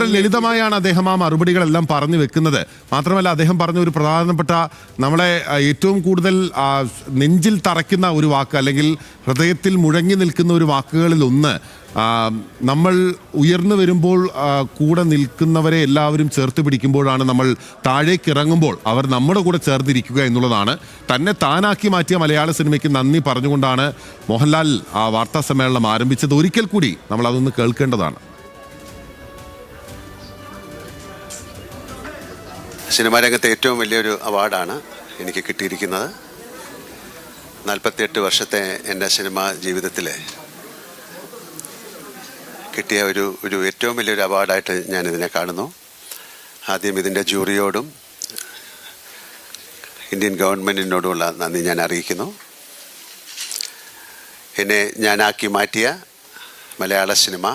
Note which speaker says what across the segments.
Speaker 1: എത്ര ലളിതമായാണ് അദ്ദേഹം ആ മറുപടികളെല്ലാം പറഞ്ഞു വെക്കുന്നത്. മാത്രമല്ല അദ്ദേഹം പറഞ്ഞ ഒരു പ്രധാനപ്പെട്ട നമ്മളെ ഏറ്റവും കൂടുതൽ നെഞ്ചിൽ തറയ്ക്കുന്ന ഒരു വാക്ക്, അല്ലെങ്കിൽ ഹൃദയത്തിൽ മുഴങ്ങി നിൽക്കുന്ന ഒരു വാക്കുകളിൽ ഒന്ന്, നമ്മൾ ഉയർന്നു വരുമ്പോൾ കൂടെ നിൽക്കുന്നവരെ എല്ലാവരും ചേർത്ത് പിടിക്കുമ്പോഴാണ് നമ്മൾ താഴേക്ക് ഇറങ്ങുമ്പോൾ അവർ നമ്മുടെ കൂടെ ചേർന്നിരിക്കുക എന്നുള്ളതാണ്. തന്നെ താനാക്കി മാറ്റിയ മലയാള സിനിമയ്ക്ക് നന്ദി പറഞ്ഞുകൊണ്ടാണ് മോഹൻലാൽ ആ വാർത്താ സമ്മേളനം ആരംഭിച്ചത്. ഒരിക്കൽ കൂടി നമ്മൾ അതൊന്ന് കേൾക്കേണ്ടതാണ്.
Speaker 2: സിനിമാ രംഗത്തെ ഏറ്റവും വലിയൊരു അവാർഡാണ് എനിക്ക് കിട്ടിയിരിക്കുന്നത്. 48 വർഷത്തെ എൻ്റെ സിനിമാ ജീവിതത്തിൽ കിട്ടിയ ഒരു ഏറ്റവും വലിയൊരു അവാർഡായിട്ട് ഞാനിതിനെ കാണുന്നു. ആദ്യം ഇതിൻ്റെ ജൂറിയോടും ഇന്ത്യൻ ഗവൺമെൻറ്റിനോടുമുള്ള നന്ദി ഞാൻ അറിയിക്കുന്നു. എന്നെ ഞാനാക്കി മാറ്റിയ മലയാള സിനിമ,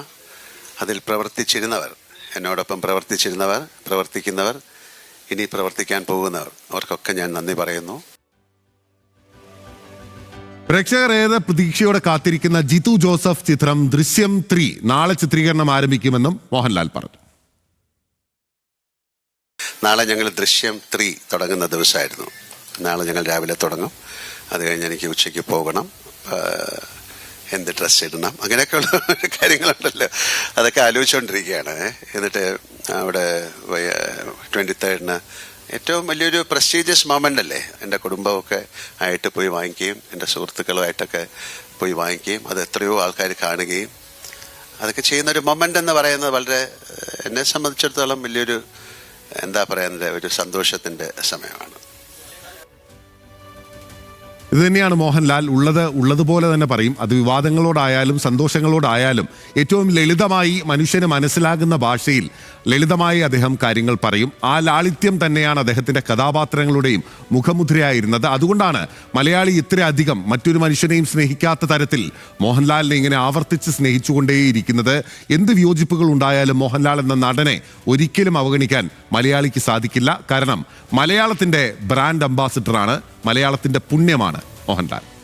Speaker 2: അതിൽ പ്രവർത്തിച്ചിരുന്നവർ, എന്നോടൊപ്പം പ്രവർത്തിക്കുന്നവർ, ഇനി പ്രവർത്തിക്കാൻ പോകുന്നവർ, അവർക്കൊക്കെ ഞാൻ നന്ദി പറയുന്നു.
Speaker 1: പ്രേക്ഷകർ ഏറെ പ്രതീക്ഷയോടെ കാത്തിരിക്കുന്ന ജിത്തു ജോസഫ് ചിത്രം ദൃശ്യം 3 നാളെ ചിത്രീകരണം ആരംഭിക്കുമെന്നും മോഹൻലാൽ പറഞ്ഞു.
Speaker 2: നാളെ ഞങ്ങൾ ദൃശ്യം 3 തുടങ്ങുന്ന ദിവസമായിരുന്നു. നാളെ ഞങ്ങൾ രാവിലെ തുടങ്ങും. അത് കഴിഞ്ഞ് എനിക്ക് ഉച്ചയ്ക്ക് പോകണം, എന്ത് ഡ്രസ്സ് ഇടണം, അങ്ങനെയൊക്കെയുള്ള കാര്യങ്ങളുണ്ടല്ലോ, അതൊക്കെ ആലോചിച്ചുകൊണ്ടിരിക്കുകയാണ്. എന്നിട്ട് അവിടെ 23rd ഏറ്റവും വലിയൊരു പ്രസ്റ്റീജിയസ് മൊമെൻ്റ് അല്ലേ, എൻ്റെ കുടുംബമൊക്കെ ആയിട്ട് പോയി വാങ്ങിക്കുകയും എൻ്റെ സുഹൃത്തുക്കളുമായിട്ടൊക്കെ പോയി വാങ്ങിക്കുകയും അത് എത്രയോ ആൾക്കാർ കാണുകയും അതൊക്കെ ചെയ്യുന്നൊരു മൊമെൻ്റ് എന്ന് പറയുന്നത് വളരെ, എന്നെ സംബന്ധിച്ചിടത്തോളം വലിയൊരു, എന്താ പറയുന്നത്, ഒരു സന്തോഷത്തിൻ്റെ സമയമാണ്.
Speaker 1: ഇത് തന്നെയാണ് മോഹൻലാൽ ഉള്ളതുപോലെ തന്നെ പറയും. അത് വിവാദങ്ങളോടായാലും സന്തോഷങ്ങളോടായാലും ഏറ്റവും ലളിതമായി മനുഷ്യന് മനസ്സിലാകുന്ന ഭാഷയിൽ ലളിതമായി അദ്ദേഹം കാര്യങ്ങൾ പറയും. ആ ലാളിത്യം തന്നെയാണ് അദ്ദേഹത്തിൻ്റെ കഥാപാത്രങ്ങളുടെയും മുഖമുദ്രയായിരുന്നത്. അതുകൊണ്ടാണ് മലയാളി ഇത്രയധികം മറ്റൊരു മനുഷ്യനെയും സ്നേഹിക്കാത്ത തരത്തിൽ മോഹൻലാലിനെ ഇങ്ങനെ ആവർത്തിച്ച് സ്നേഹിച്ചുകൊണ്ടേയിരിക്കുന്നത്. എന്ത് വിയോജിപ്പുകൾ ഉണ്ടായാലും മോഹൻലാൽ എന്ന നടനെ ഒരിക്കലും അവഗണിക്കാൻ മലയാളിക്ക് സാധിക്കില്ല. കാരണം മലയാളത്തിൻ്റെ ബ്രാൻഡ് അംബാസിഡറാണ്, മലയാളത്തിൻ്റെ പുണ്യമാണ് മോഹൻലാൽ.